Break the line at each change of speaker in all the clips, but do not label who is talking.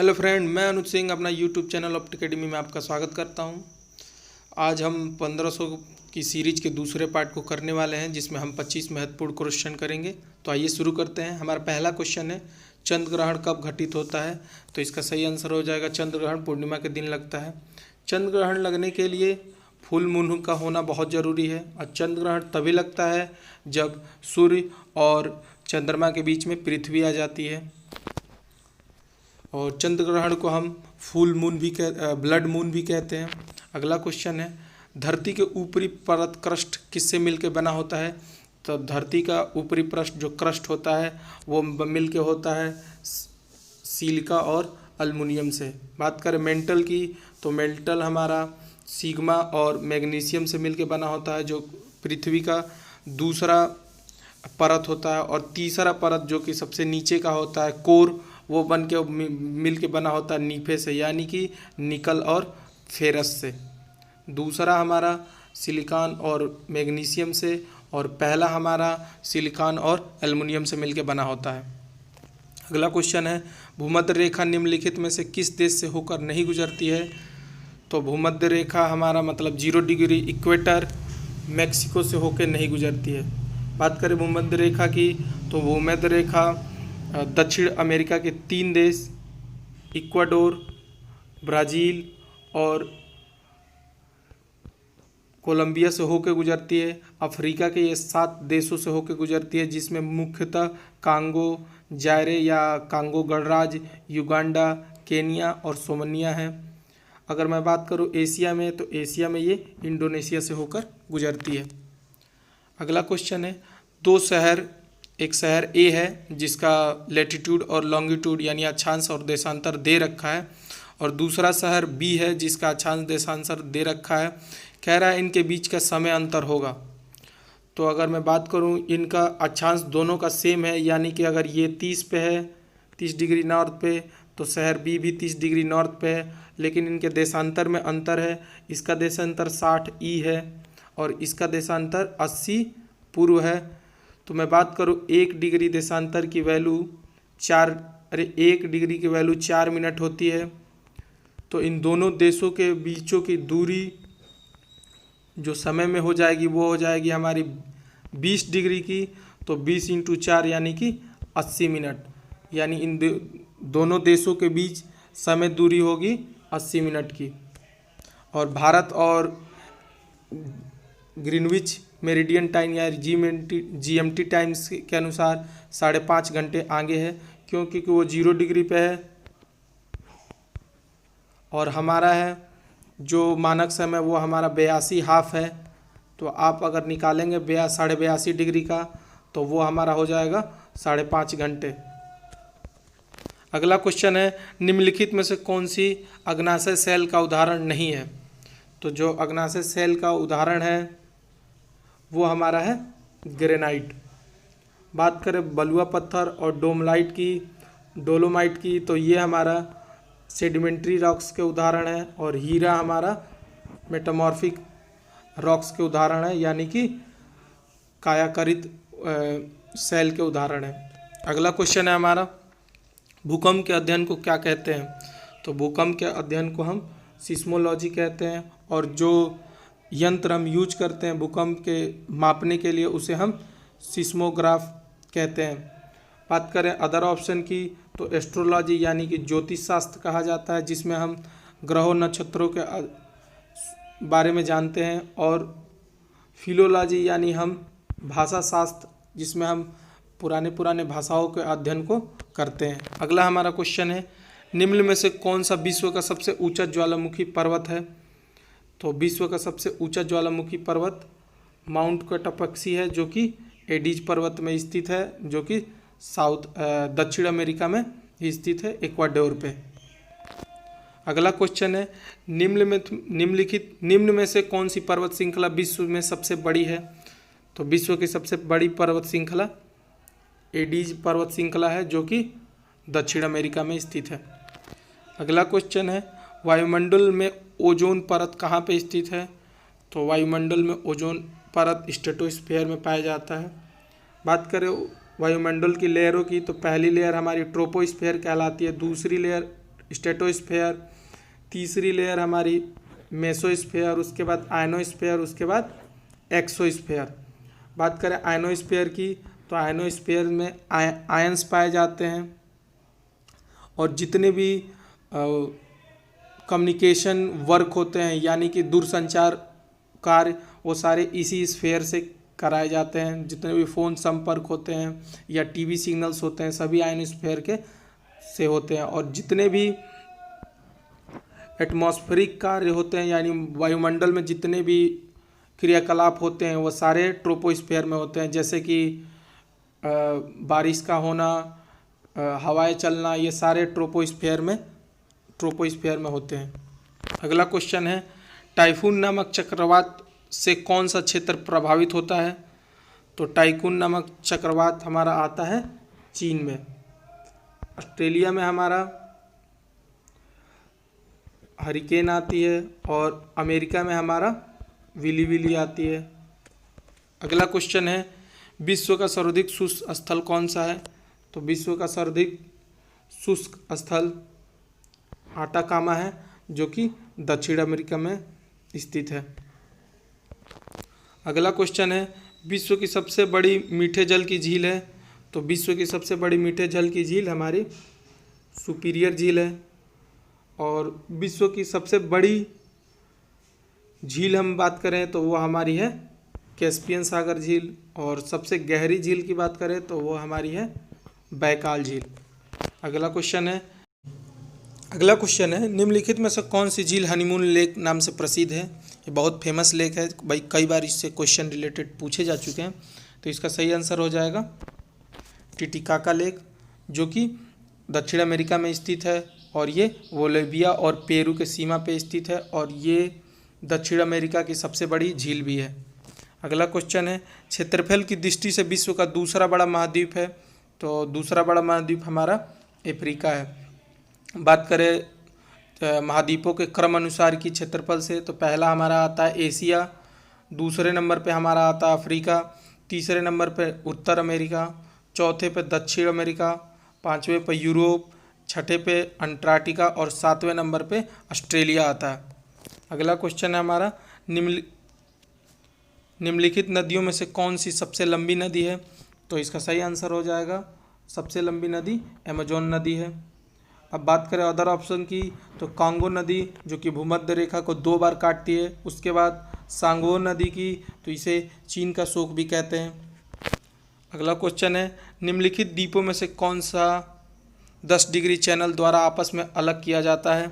Hello friend, मैं अनुज सिंह अपना YouTube channel opt academy में आपका स्वागत करता हूं। आज हम 1500 की सीरीज के दूसरे पार्ट को करने वाले हैं, जिसमें हम 25 महत्वपूर्ण क्वेश्चन करेंगे। तो आइए शुरू करते हैं। हमारा पहला क्वेश्चन है, चंद्र ग्रहण कब घटित होता है? तो इसका सही आंसर हो जाएगा चंद्र ग्रहण पूर्णिमा के दिन लगता है। चंद्र ग्रहण लगने के लिए फुल मून का होना बहुत ज़रूरी है, और चंद्र ग्रहण तभी लगता है जब सूर्य और चंद्रमा के बीच में पृथ्वी आ जाती है। और चंद्र ग्रहण को हम फुल मून भी ब्लड मून भी कहते हैं। अगला क्वेश्चन है, धरती के ऊपरी परत क्रस्ट किससे मिलकर बना होता है? तो धरती का ऊपरी पृष्ठ जो क्रस्ट होता है वो मिलके होता है सिलिका और एल्युमिनियम से। बात करें मेंटल की, तो मेंटल हमारा सिग्मा और मैग्नीशियम से मिलके बना होता है, जो पृथ्वी का दूसरा परत होता है। और तीसरा परत जो कि सबसे नीचे का होता है कोर, वो बन के मिल के बना होता है नीफे से, यानी कि निकल और फेरस से। दूसरा हमारा सिलिकॉन और मैग्नीशियम से, और पहला हमारा सिलिकॉन और एल्युमिनियम से मिलके बना होता है। अगला क्वेश्चन है, भूमध्य रेखा निम्नलिखित में से किस देश से होकर नहीं गुजरती है? तो भूमध्य रेखा हमारा मतलब 0 डिग्री इक्वेटर मैक्सिको से होकर नहीं गुजरती है। बात करें भूमध्य रेखा की, तो भूमध्य रेखा दक्षिण अमेरिका के 3 देश इक्वाडोर, ब्राज़ील और कोलंबिया से होकर गुजरती है। अफ्रीका के ये 7 देशों से होकर गुजरती है, जिसमें मुख्यतः कांगो, जायरे या कांगो गणराज्य, युगांडा, केनिया और सोमालिया है। अगर मैं बात करूँ एशिया में, तो एशिया में ये इंडोनेशिया से होकर गुजरती है। अगला क्वेश्चन है, एक शहर ए है जिसका लैटिट्यूड और लॉन्गिट्यूड यानी अक्षांश और देशांतर दे रखा है, और दूसरा शहर बी है जिसका अक्षांश देशांतर दे रखा है। कह रहा है इनके बीच का समय अंतर होगा। तो अगर मैं बात करूं, इनका अक्षांश दोनों का सेम है, यानी कि अगर ये 30 पे है, 30 डिग्री नॉर्थ पे, तो शहर बी भी 30 डिग्री नॉर्थ पे है। लेकिन इनके देशांतर में अंतर है, इसका देशांतर 60 ई है और इसका देशांतर 80 पूर्व है। तो मैं बात करूँ 1 डिग्री देशांतर की वैल्यू 1 डिग्री की वैल्यू 4 मिनट होती है। तो इन दोनों देशों के बीचों की दूरी जो समय में हो जाएगी वो हो जाएगी हमारी 20 डिग्री की, तो 20 × 4 यानी कि 80 मिनट, यानी इन दोनों देशों के बीच समय दूरी होगी 80 मिनट की। और भारत और ग्रीनविच मेरिडियन टाइम या जीएमटी टाइम्स के अनुसार 5.5 घंटे आगे है, क्योंकि वो 0 डिग्री पे है। और हमारा है जो मानक समय वो हमारा 82 हाफ है। तो आप अगर निकालेंगे 82.5 डिग्री का, तो वो हमारा हो जाएगा 5.5 घंटे। अगला क्वेश्चन है, निम्नलिखित में से कौन सी अग्नाशय सेल का उदाहरण नहीं है? तो जो अग्नाशय सेल का उदाहरण है वो हमारा है ग्रेनाइट। बात करें बलुआ पत्थर और डोलोमाइट की, तो ये हमारा सेडिमेंट्री रॉक्स के उदाहरण है, और हीरा हमारा मेटामॉर्फिक रॉक्स के उदाहरण है, यानी कि कायाकरित सेल के उदाहरण है। अगला क्वेश्चन है हमारा, भूकंप के अध्ययन को क्या कहते हैं? तो भूकंप के अध्ययन को हम सिस्मोलॉजी कहते हैं, और जो यंत्र हम यूज करते हैं भूकंप के मापने के लिए उसे हम सिस्मोग्राफ कहते हैं। बात करें अदर ऑप्शन की, तो एस्ट्रोलॉजी यानी कि ज्योतिष शास्त्र कहा जाता है, जिसमें हम ग्रहों नक्षत्रों के बारे में जानते हैं। और फिलोलॉजी यानी हम भाषा शास्त्र, जिसमें हम पुराने भाषाओं के अध्ययन को करते हैं। अगला हमारा क्वेश्चन है, निम्न में से कौन सा विश्व का सबसे ऊंचा ज्वालामुखी पर्वत है? तो विश्व का सबसे ऊंचा ज्वालामुखी पर्वत माउंट कोटापक्सी है, जो कि एडीज पर्वत में स्थित है, जो कि दक्षिण अमेरिका में स्थित है, इक्वाडोर पे। अगला क्वेश्चन है, निम्न में से कौन सी पर्वत श्रृंखला विश्व में सबसे बड़ी है? तो विश्व की सबसे बड़ी पर्वत श्रृंखला एडीज पर्वत श्रृंखला है, जो कि दक्षिण अमेरिका में स्थित है। अगला क्वेश्चन है, वायुमंडल में ओजोन परत कहाँ पे स्थित है? तो वायुमंडल में ओजोन परत स्ट्रेटोस्फीयर में पाया जाता है। बात करें वायुमंडल की लेयरों की, तो पहली लेयर हमारी ट्रोपोस्फीयर कहलाती है, दूसरी लेयर स्ट्रेटोस्फेयर, तीसरी लेयर हमारी मेसोस्फेयर, उसके बाद आयनोस्फेयर, उसके बाद एक्सोस्फेयर। बात करें आयनोस्फेयर की तो आयनोस्फेयर में आयंस पाए जाते हैं और जितने भी कम्युनिकेशन वर्क होते हैं यानी कि दूरसंचार कार्य वो सारे इसी स्फेयर से कराए जाते हैं। जितने भी फ़ोन संपर्क होते हैं या टीवी सिग्नल्स होते हैं सभी आयनोस्फेयर के से होते हैं। और जितने भी एटमॉस्फेरिक कार्य होते हैं यानी वायुमंडल में जितने भी क्रियाकलाप होते हैं वो सारे ट्रोपोस्फेयर में होते हैं। जैसे कि बारिश का होना, हवाएं चलना, ये सारे ट्रोपोस्फेयर में होते हैं। अगला क्वेश्चन है टाइफून नामक चक्रवात से कौन सा क्षेत्र प्रभावित होता है? तो टाइफून नामक चक्रवात हमारा आता है चीन में। ऑस्ट्रेलिया में हमारा हरिकेन आती है और अमेरिका में हमारा विली विली आती है। अगला क्वेश्चन है विश्व का सर्वाधिक शुष्क स्थल कौन सा है? तो विश्व का सर्वाधिक शुष्क स्थल आटाकामा है जो कि दक्षिण अमेरिका में स्थित है। अगला क्वेश्चन है विश्व की सबसे बड़ी मीठे जल की झील है? तो विश्व की सबसे बड़ी मीठे जल की झील हमारी सुपीरियर झील है। और विश्व की सबसे बड़ी झील हम बात करें तो वो हमारी है कैस्पियन सागर झील। और सबसे गहरी झील की बात करें तो वो हमारी है बैकाल झील। अगला क्वेश्चन है निम्नलिखित में से कौन सी झील हनीमून लेक नाम से प्रसिद्ध है? ये बहुत फेमस लेक है भाई, कई बार इससे क्वेश्चन रिलेटेड पूछे जा चुके हैं। तो इसका सही आंसर हो जाएगा टिटिकाका लेक जो कि दक्षिण अमेरिका में स्थित है और ये बोलिविया और पेरू के सीमा पे स्थित है और ये दक्षिण अमेरिका की सबसे बड़ी झील भी है। अगला क्वेश्चन है क्षेत्रफल की दृष्टि से विश्व का दूसरा बड़ा महाद्वीप है? तो दूसरा बड़ा महाद्वीप हमारा अफ्रीका है। बात करें महाद्वीपों के क्रम अनुसार की क्षेत्रफल से तो पहला हमारा आता है एशिया, दूसरे नंबर पे हमारा आता है अफ्रीका, तीसरे नंबर पे उत्तर अमेरिका, चौथे पे दक्षिण अमेरिका, पाँचवें पे यूरोप, छठे पे अंटार्कटिका और सातवें नंबर पे ऑस्ट्रेलिया आता है। अगला क्वेश्चन है हमारा निम्नलिखित नदियों में से कौन सी सबसे लंबी नदी है? तो इसका सही आंसर हो जाएगा सबसे लंबी नदी अमेजोन नदी है। अब बात करें अदर ऑप्शन की तो कांगो नदी जो कि भूमध्य रेखा को 2 बार काटती है। उसके बाद सांगो नदी की तो इसे चीन का शोक भी कहते हैं। अगला क्वेश्चन है निम्नलिखित द्वीपों में से कौन सा 10 डिग्री चैनल द्वारा आपस में अलग किया जाता है?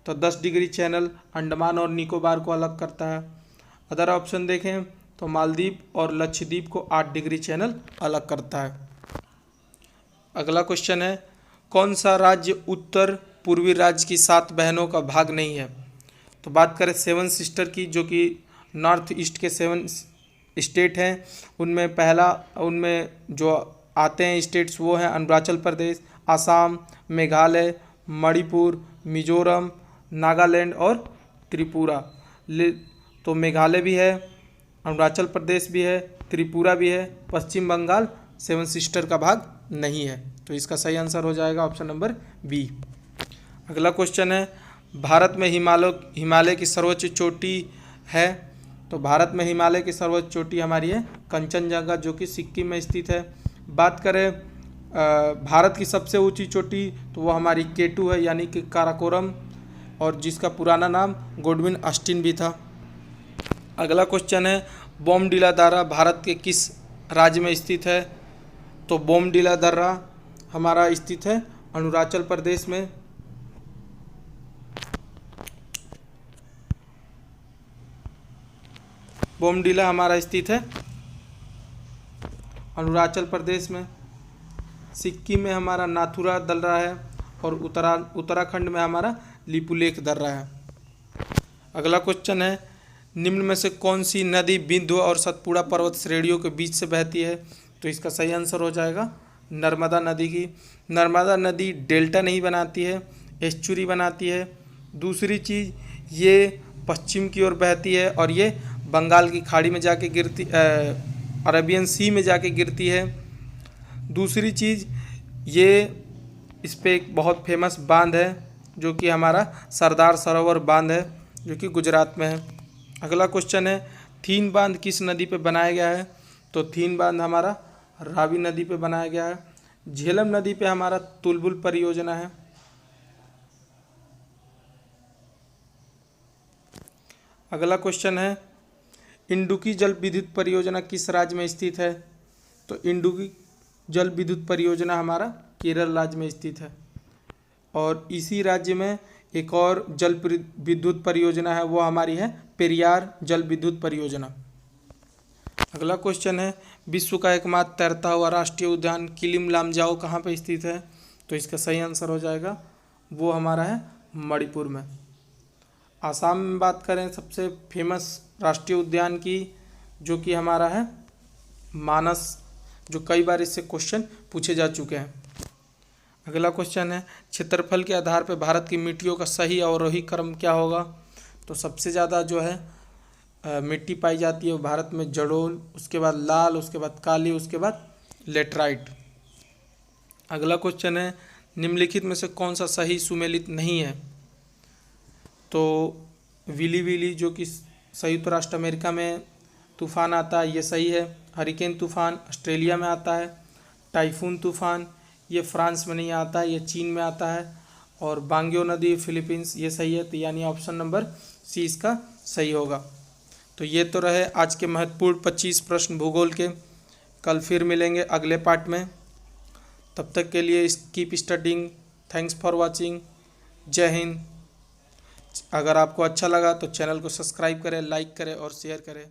तो 10 डिग्री चैनल अंडमान और निकोबार को अलग करता है। अदर ऑप्शन देखें तो मालदीव और लक्षद्वीप को 8 डिग्री चैनल अलग करता है। अगला क्वेश्चन है कौन सा राज्य उत्तर पूर्वी राज्य की 7 बहनों का भाग नहीं है? तो बात करें 7 सिस्टर की जो कि नॉर्थ ईस्ट के 7 स्टेट हैं उनमें जो आते हैं स्टेट्स वो हैं अरुणाचल प्रदेश, आसाम, मेघालय, मणिपुर, मिजोरम, नागालैंड और त्रिपुरा। तो मेघालय भी है, अरुणाचल प्रदेश भी है, त्रिपुरा भी है, पश्चिम बंगाल 7 सिस्टर का भाग नहीं है। तो इसका सही आंसर हो जाएगा ऑप्शन नंबर बी। अगला क्वेश्चन है भारत में हिमालय की सर्वोच्च चोटी है? तो भारत में हिमालय की सर्वोच्च चोटी हमारी है कंचनजंगा जो कि सिक्किम में स्थित है। बात करें भारत की सबसे ऊंची चोटी तो वो हमारी K2 है यानी कि काराकोरम, और जिसका पुराना नाम गोडविन ऑस्टिन भी था। अगला क्वेश्चन है बोमडिला दर्रा भारत के किस राज्य में स्थित है? तो बोमडिला दर्रा हमारा स्थित है अरुणाचल प्रदेश में। बोमडिला हमारा स्थित है अरुणाचल प्रदेश में। सिक्किम में हमारा नाथुला दर्रा है और उत्तराखंड में हमारा लिपुलेख दर्रा है। अगला क्वेश्चन है निम्न में से कौन सी नदी विंध्य और सतपुड़ा पर्वत श्रेणियों के बीच से बहती है? तो इसका सही आंसर हो जाएगा नर्मदा नदी की। नर्मदा नदी डेल्टा नहीं बनाती है, एस्चुरी बनाती है। दूसरी चीज़ ये पश्चिम की ओर बहती है और ये बंगाल की खाड़ी में जाके गिरती, अरेबियन सी में जाके गिरती है। दूसरी चीज़ ये इस पर एक बहुत फेमस बांध है जो कि हमारा सरदार सरोवर बांध है जो कि गुजरात में है। अगला क्वेश्चन है थीन बांध किस नदी पे बनाया गया है? तो थीन बांध हमारा रावी नदी पे बनाया गया है। झेलम नदी पे हमारा तुलबुल परियोजना है। अगला क्वेश्चन है इंडुकी जल विद्युत परियोजना किस राज्य में स्थित है? तो इंडुकी जल विद्युत परियोजना हमारा केरल राज्य में स्थित है। और इसी राज्य में एक और जल विद्युत परियोजना है, वो हमारी है पेरियार जल विद्युत परियोजना। अगला क्वेश्चन है विश्व का एकमात्र तैरता हुआ राष्ट्रीय उद्यान किलिम लामजाओ कहाँ पर स्थित है? तो इसका सही आंसर हो जाएगा वो हमारा है मणिपुर में। आसाम में बात करें सबसे फेमस राष्ट्रीय उद्यान की, जो कि हमारा है मानस, जो कई बार इससे क्वेश्चन पूछे जा चुके हैं। अगला क्वेश्चन है क्षेत्रफल के आधार पर भारत की मिट्टियों का सही अवरोही क्रम क्या होगा? तो सबसे ज़्यादा जो है मिट्टी पाई जाती है वो भारत में जड़ोल, उसके बाद लाल, उसके बाद काली, उसके बाद लेटराइट। अगला क्वेश्चन है निम्नलिखित में से कौन सा सही सुमेलित नहीं है? तो विली विली जो कि संयुक्त राष्ट्र अमेरिका में तूफ़ान आता है ये सही है। हरिकेन तूफ़ान ऑस्ट्रेलिया में आता है। टाइफून तूफ़ान ये फ्रांस में नहीं आता है, ये चीन में आता है। और बांग्यो नदी फिलीपींस ये सही है। तो यानी ऑप्शन नंबर सी इसका सही होगा। तो ये तो रहे आज के महत्वपूर्ण 25 प्रश्न भूगोल के। कल फिर मिलेंगे अगले पार्ट में। तब तक के लिए keep studying. Thanks for watching. जय हिंद। अगर आपको अच्छा लगा तो चैनल को सब्सक्राइब करें, लाइक करें और शेयर करें।